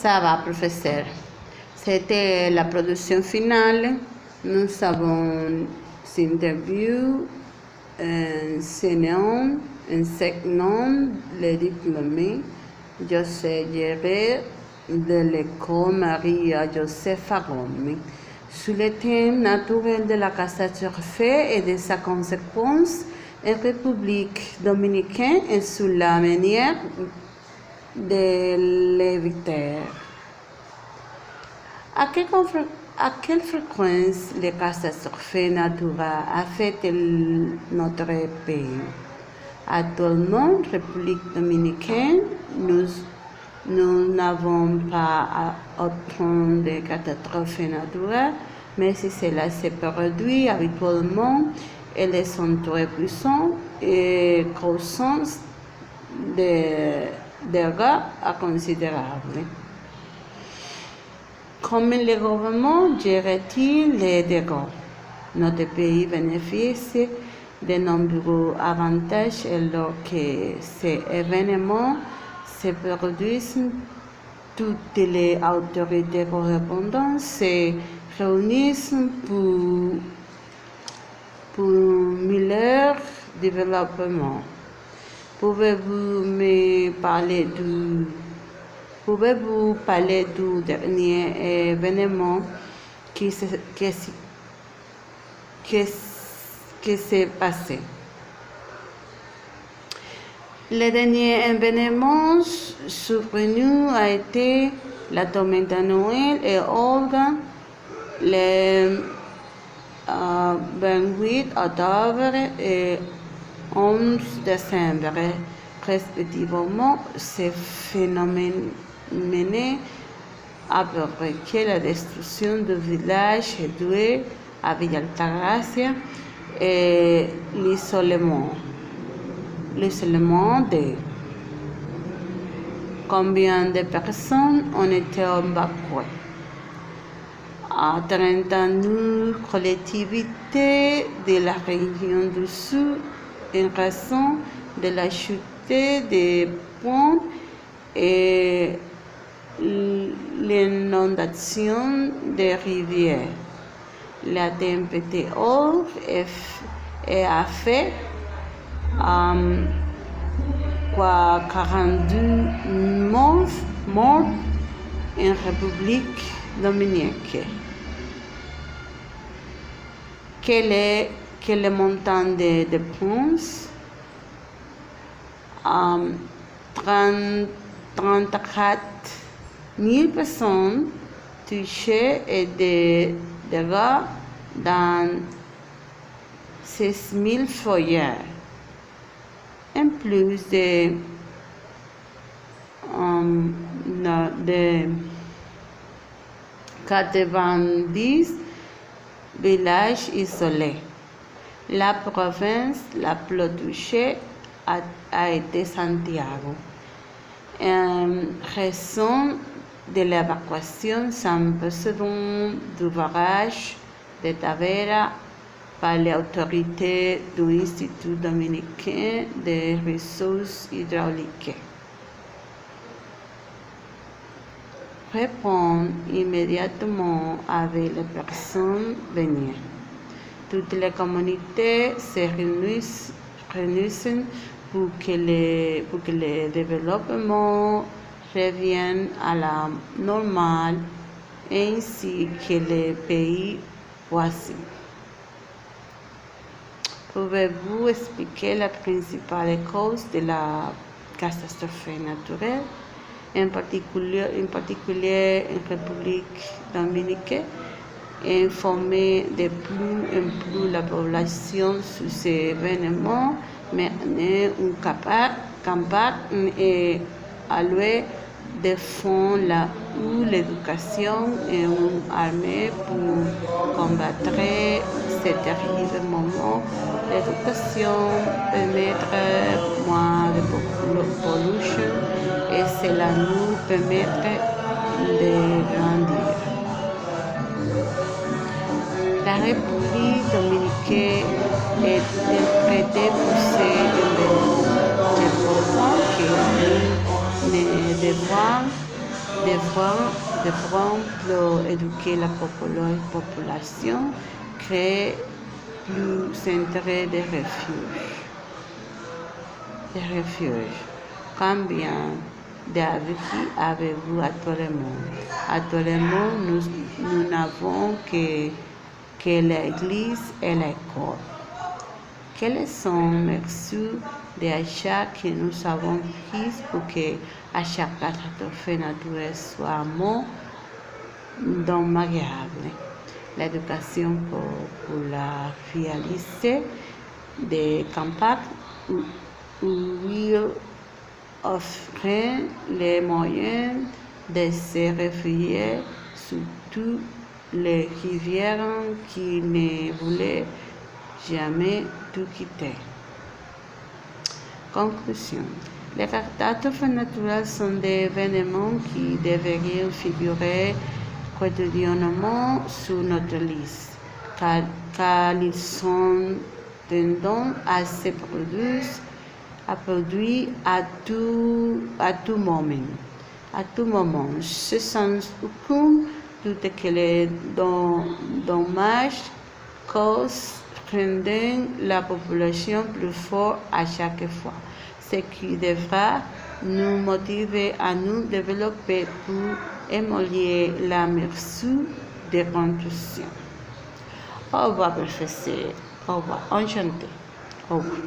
Ça va, professeur. C'était la production finale. Nous avons interviewé enseignant, les diplômés, José Gérard de l'école Maria Josefa Gomes, sur le thème naturel de la catastrophe et de sa conséquence en République dominicaine et sur la manière de l'éviter. À quelle fréquence les catastrophes naturelles affectent notre pays? Actuellement, République dominicaine, nous n'avons pas autant de catastrophes naturelles, mais si cela se produit habituellement, elles sont très puissantes et causent des dégâts considérables. Comment le gouvernement gère-t-il les dégâts? Notre pays bénéficie de nombreux avantages alors que ces événements se produisent. Toutes les autorités correspondantes se réunissent pour meilleur développement. Pouvez-vous parler du dernier événement qui s'est passé? Le dernier événement survenu a été la tornade Noël et Olga le 28 octobre et 11 décembre. Respectivement, ces phénomènes menaient à peu près la destruction du village doué à Villa Altagracia et l'isolement de combien de personnes ont été évacuées? À 39 collectivités de la région du Sud en raison de la chute des ponts et l'inondation des rivières. La tempête Orbe a fait 42 morts en République dominicaine. Quel est le montant des dépenses? 34 000 personnes touchées et des dégâts dans 6 000 foyers. En plus de 90 villages isolés. La province la plus touchée a été Santiago. En raison de l'évacuation sans précédent du barrage de Tavera par les autorités du Institut dominicain des ressources hydrauliques. Répondre immédiatement avec les personnes venues. Toutes les communautés se réunissent pour que le développement revienne à la normale ainsi que le pays voisin. Pouvez-vous expliquer la principale cause de la catastrophe naturelle, en particulier en République dominicaine, et informer de plus en plus la population sur ces événements, mener une campagne et allouer des fonds ou l'éducation et une armée pour combattre ces terribles moments. L'éducation permettra moins de pollution et cela nous permettra de grandir. La République dominicaine est interprétée pour ces événements. C'est pourquoi que nous ne devons devront pour éduquer la population, créer plus d'intérêts de refuge. Combien d'avis avez-vous actuellement? Actuellement, nous n'avons que l'Église et l'école. Quelles sont les mesures d'achat que nous avons prises pour que à chaque catastrophe naturelle soit moins dommageable? L'éducation pour la réalité des campagnes où offrir les moyens de se réfugier, surtout les rivières qui ne voulaient jamais tout quitter. Conclusion. Les catastrophes naturelles sont des événements qui devraient figurer quotidiennement sur notre liste, car ils sont tendance à se produire à tout moment. Ce sont aucun doute que les dommages causent rendent la population plus forte à chaque fois, ce qui devra nous motiver à nous développer pour améliorer la mesure de construction. Au revoir, professeur. Au revoir. Enchanté. Au revoir.